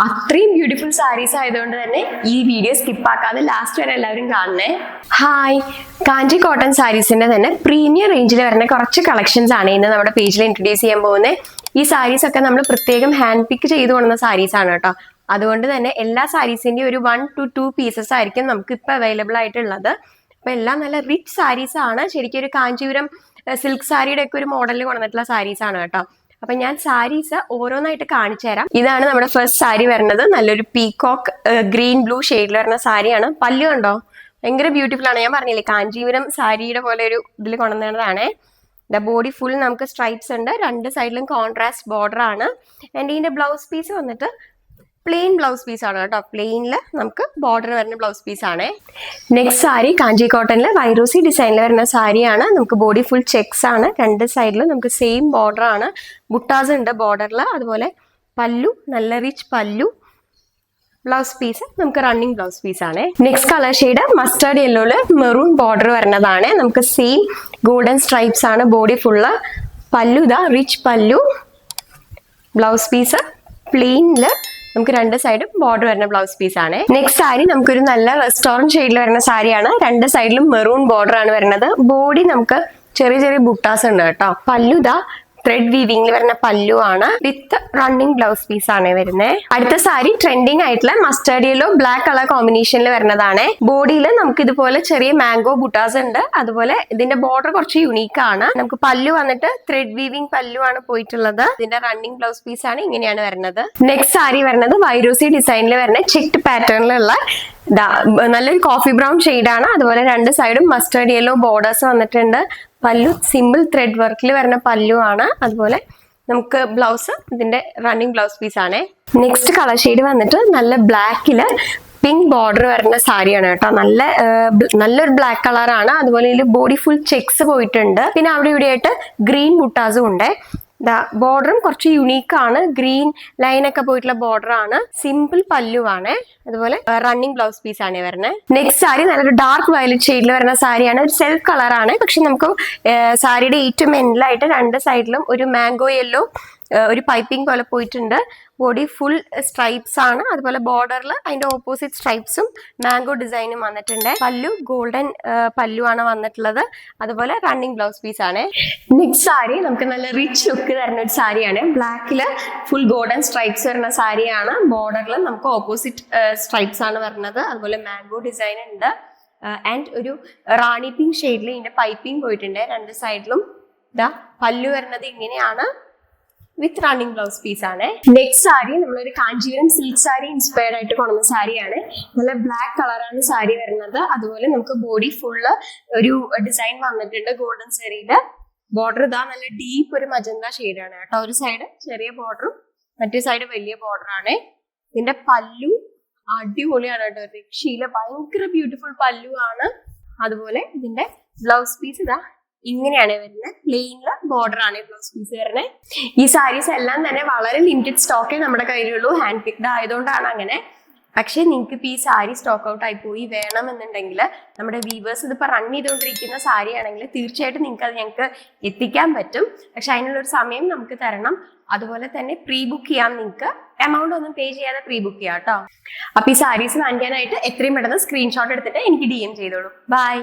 അത്രയും ബ്യൂട്ടിഫുൾ സാരീസ് ആയതുകൊണ്ട് തന്നെ ഈ വീഡിയോ സ്കിപ്പ് ആക്കാതെ ലാസ്റ്റ് വരെ എല്ലാവരും കാണണേ. ഹായ്, കാഞ്ചി കോട്ടൺ സാരീസിന്റെ തന്നെ പ്രീമിയം റേഞ്ചിൽ വരുന്ന കുറച്ച് കളക്ഷൻസ് ആണ് ഇന്ന് നമ്മുടെ പേജിൽ ഇൻട്രൊഡ്യൂസ് ചെയ്യാൻ പോകുന്നത്. ഈ സാരീസ് ഒക്കെ നമ്മൾ പ്രത്യേകം ഹാൻഡ് പിക്ക് ചെയ്ത് കൊണ്ടുവന്ന സാരീസ് ആണ് കേട്ടോ. അതുകൊണ്ട് തന്നെ എല്ലാ സാരീസിന്റെയും ഒരു 1 to 2 പീസസ് ആയിരിക്കും നമുക്ക് ഇപ്പൊ അവൈലബിൾ ആയിട്ടുള്ളത്. അപ്പൊ എല്ലാം നല്ല റിച്ച് സാരീസ് ആണ്. ശരിക്കും ഒരു കാഞ്ചീപുരം സിൽക്ക് സാരിയുടെ ഒക്കെ ഒരു മോഡലിൽ കൊണ്ടുവന്നിട്ടുള്ള സാരീസ് ആണ് കേട്ടോ. അപ്പൊ ഞാൻ സാരീസ് ഓരോന്നായിട്ട് കാണിച്ചു തരാം. ഇതാണ് നമ്മുടെ ഫസ്റ്റ് സാരി വരുന്നത്. നല്ലൊരു പീകോക്ക് ഗ്രീൻ ബ്ലൂ ഷെയ്ഡിൽ വരുന്ന സാരിയാണ്. പല്ലു കണ്ടോ, ഭയങ്കര ബ്യൂട്ടിഫുൾ ആണ്. ഞാൻ പറഞ്ഞില്ലേ കാഞ്ചീപുരം സാരിയുടെ പോലെ ഒരു ഇതിൽ കൊണ്ടുവന്നതാണ്. ബോഡി ഫുൾ നമുക്ക് സ്ട്രൈപ്സ് ഉണ്ട്, രണ്ട് സൈഡിലും കോൺട്രാസ്റ്റ് ബോർഡർ ആണ്. ആൻഡ് ഇതിന്റെ ബ്ലൗസ് പീസ് വന്നിട്ട് പ്ലെയിൻ ബ്ലൗസ് പീസ് ആണ് കേട്ടോ. പ്ലെയിനിൽ നമുക്ക് ബോർഡർ വരുന്ന ബ്ലൗസ് പീസ് ആണ്. നെക്സ്റ്റ് സാരി കാഞ്ചി കോട്ടണില് വൈറൂസി ഡിസൈനിൽ വരുന്ന സാരിയാണ്. നമുക്ക് ബോഡി ഫുൾ ചെക്സ് ആണ്, രണ്ട് സൈഡിലും നമുക്ക് സെയിം ബോർഡർ ആണ്. ബുട്ടാസ് ഉണ്ട് ബോർഡറിൽ. അതുപോലെ പല്ലു, നല്ല റിച്ച് പല്ലു. ബ്ലൗസ് പീസ് നമുക്ക് റണ്ണിങ് ബ്ലൗസ് പീസ് ആണ്. നെക്സ്റ്റ് കളർ ഷെയ്ഡ് മസ്റ്റേർഡ് യെല്ലോയില് മെറൂൺ ബോർഡർ വരുന്നതാണ്. നമുക്ക് സെയിം ഗോൾഡൻ സ്ട്രൈപ്സ് ആണ് ബോഡി ഫുള്ള്. പല്ലു ഇതാ റിച്ച് പല്ലു. ബ്ലൗസ് പീസ് പ്ലെയിനില് നമുക്ക് രണ്ട് സൈഡും ബോർഡർ വരുന്ന ബ്ലൗസ് പീസ് ആണ്. നെക്സ്റ്റ് സാരി നമുക്കൊരു നല്ല റെസ്റ്റോറന്റ് ഷെയ്ഡിൽ വരുന്ന സാരിയാണ്. രണ്ട് സൈഡിലും മെറൂൺ ബോർഡർ ആണ് വരുന്നത്. ബോഡി നമുക്ക് ചെറിയ ചെറിയ ബുട്ടാസ് ഉണ്ട് കേട്ടോ. പല്ലു ഇതാ ത്രെഡ് വീവിംഗിൽ വരുന്ന പല്ലു ആണ്. വിത്ത് റണ്ണിങ് ബ്ലൗസ് പീസ് ആണ് വരുന്നത്. അടുത്ത സാരി ട്രെൻഡിങ് ആയിട്ടുള്ള മസ്റ്റേർഡ് യെല്ലോ ബ്ലാക്ക് കളർ കോമ്പിനേഷനിൽ വരുന്നതാണ്. ബോഡിയിൽ നമുക്ക് ഇതുപോലെ ചെറിയ മാംഗോ ബുട്ടാസ് ഉണ്ട്. അതുപോലെ ഇതിന്റെ ബോർഡർ കുറച്ച് യുണീക്ക് ആണ്. നമുക്ക് പല്ലു വന്നിട്ട് ത്രെഡ് വീവിംഗ് പല്ലു ആണ് പോയിട്ടുള്ളത്. ഇതിന്റെ റണ്ണിങ് ബ്ലൗസ് പീസ് ആണ് ഇങ്ങനെയാണ് വരുന്നത്. നെക്സ്റ്റ് സാരി വരുന്നത് വൈറൂസി ഡിസൈനിൽ വരുന്ന ചെക്ട് പാറ്റേണിലുള്ള നല്ലൊരു കോഫി ബ്രൗൺ ഷെയ്ഡാണ്. അതുപോലെ രണ്ട് സൈഡും മസ്റ്റേർഡ് യെല്ലോ ബോർഡേഴ്സ് വന്നിട്ടുണ്ട്. പല്ലു സിമ്പിൾ ത്രെഡ് വർക്കിൽ വരുന്ന പല്ലു ആണ്. അതുപോലെ നമുക്ക് ബ്ലൗസ് ഇതിന്റെ റണ്ണിങ് ബ്ലൗസ് പീസ് ആണ്. നെക്സ്റ്റ് കളർ ഷെയ്ഡ് വന്നിട്ട് നല്ല ബ്ലാക്കില് പിങ്ക് ബോർഡർ വരുന്ന സാരിയാണ് കേട്ടോ. നല്ലൊരു ബ്ലാക്ക് കളറാണ്. അതുപോലെ ഇതിൽ ബോഡി ഫുൾ ചെക്സ് പോയിട്ടുണ്ട്. പിന്നെ അവിടെ ഇവിടെ ആയിട്ട് ഗ്രീൻ ബുട്ടാസും ഉണ്ട്. ബോർഡറും കുറച്ച് യുണീക്ക് ആണ്. ഗ്രീൻ ലൈൻ ഒക്കെ പോയിട്ടുള്ള ബോർഡർ ആണ്. സിമ്പിൾ പല്ലുവാണ്. അതുപോലെ റണ്ണിങ് ബ്ലൗസ് പീസ് ആണ് വരുന്നത്. നെക്സ്റ്റ് സാരി നല്ലൊരു ഡാർക്ക് വയലറ്റ് ഷെയ്ഡിൽ വരുന്ന സാരിയാണ്. ഒരു സെൽഫ് കളറാണ്. പക്ഷെ നമുക്ക് സാരിയുടെ ഏറ്റവും എൻഡിലായിട്ട് രണ്ട് സൈഡിലും ഒരു മാംഗോ യെല്ലോ ഒരു പൈപ്പിംഗ് പോലെ പോയിട്ടുണ്ട്. ബോഡി ഫുൾ സ്ട്രൈപ്സ് ആണ്. അതുപോലെ ബോർഡറിൽ അതിന്റെ ഓപ്പോസിറ്റ് സ്ട്രൈപ്സും മാംഗോ ഡിസൈനും വന്നിട്ടുണ്ട്. പല്ലു ഗോൾഡൻ പല്ലു ആണ് വന്നിട്ടുള്ളത്. അതുപോലെ റണ്ണിങ് ബ്ലൗസ് പീസ് ആണ്. നെക്സ്റ്റ് സാരി നമുക്ക് നല്ല റിച്ച് ലുക്ക് തരുന്ന ഒരു സാരിയാണ്. ബ്ലാക്കില് ഫുൾ ഗോൾഡൻ സ്ട്രൈപ്സ് വരുന്ന സാരിയാണ്. ബോർഡറിൽ നമുക്ക് ഓപ്പോസിറ്റ് സ്ട്രൈപ്സ് ആണ് വരുന്നത്. അതുപോലെ മാംഗോ ഡിസൈൻ ഉണ്ട്. ആൻഡ് ഒരു റാണി പിങ്ക് ഷെയ്ഡിൽ ഇതിന്റെ പൈപ്പിംഗ് പോയിട്ടുണ്ട്. രണ്ട് സൈഡിലും പല്ലു വരുന്നത് ഇങ്ങനെയാണ്. വിത്ത് റണ്ണിങ് ബ്ലൗസ് പീസ് ആണ്. നെക്സ്റ്റ് സാരി നമ്മളൊരു കാഞ്ചീപുരം സിൽക്ക് സാരി ഇൻസ്പയർഡ് ആയിട്ട് കൊണ്ടുവന്ന സാരിയാണ്. നല്ല ബ്ലാക്ക് കളറാണ് സാരി വരുന്നത്. അതുപോലെ നമുക്ക് ബോഡി ഫുള്ള് ഒരു ഡിസൈൻ വന്നിട്ടുണ്ട് ഗോൾഡൻ സാരിയില്. ബോർഡർ ഇതാ നല്ല ഡീപ്പ് ഒരു മജന്ത ഷെയ്ഡാണ് കേട്ടോ. ഒരു സൈഡ് ചെറിയ ബോർഡറും മറ്റേ സൈഡ് വലിയ ബോർഡർ ആണ്. ഇതിന്റെ പല്ലു അടിപൊളിയാണ് കേട്ടോ. രക്ഷയില് ഭയങ്കര ബ്യൂട്ടിഫുൾ പല്ലു ആണ്. അതുപോലെ ഇതിന്റെ ബ്ലൗസ് പീസ് ഇതാ ഇങ്ങനെയാണ് വരുന്നത്. പ്ലെയിനില് ബോർഡർ ആണ് ബ്ലൗസ് പീസ് വരുന്നത്. ഈ സാരീസ് എല്ലാം തന്നെ വളരെ ലിമിറ്റഡ് സ്റ്റോക്കേ നമ്മുടെ കയ്യിലുള്ളൂ. ഹാൻഡ് പിക്ഡ് ആയതുകൊണ്ടാണ് അങ്ങനെ. പക്ഷെ നിങ്ങൾക്ക് ഇപ്പൊ ഈ സാരി സ്റ്റോക്ക് ഔട്ട് ആയി പോയി വേണമെന്നുണ്ടെങ്കിൽ നമ്മുടെ വീവേഴ്സ് ഇതിപ്പോ റൺ ചെയ്തുകൊണ്ടിരിക്കുന്ന സാരി ആണെങ്കിൽ തീർച്ചയായിട്ടും നിങ്ങൾക്ക് അത് ഞങ്ങൾക്ക് എത്തിക്കാൻ പറ്റും. പക്ഷെ അതിനുള്ളൊരു സമയം നമുക്ക് തരണം. അതുപോലെ തന്നെ പ്രീ ബുക്ക് ചെയ്യാം. നിങ്ങൾക്ക് എമൗണ്ട് ഒന്നും പേ ചെയ്യാതെ പ്രീ ബുക്ക് ചെയ്യാം കേട്ടോ. അപ്പൊ ഈ സാരീസ് വാങ്ങിക്കാനായിട്ട് എത്രയും പെട്ടെന്ന് സ്ക്രീൻഷോട്ട് എടുത്തിട്ട് എനിക്ക് DM ചെയ്തോളൂ. ബൈ.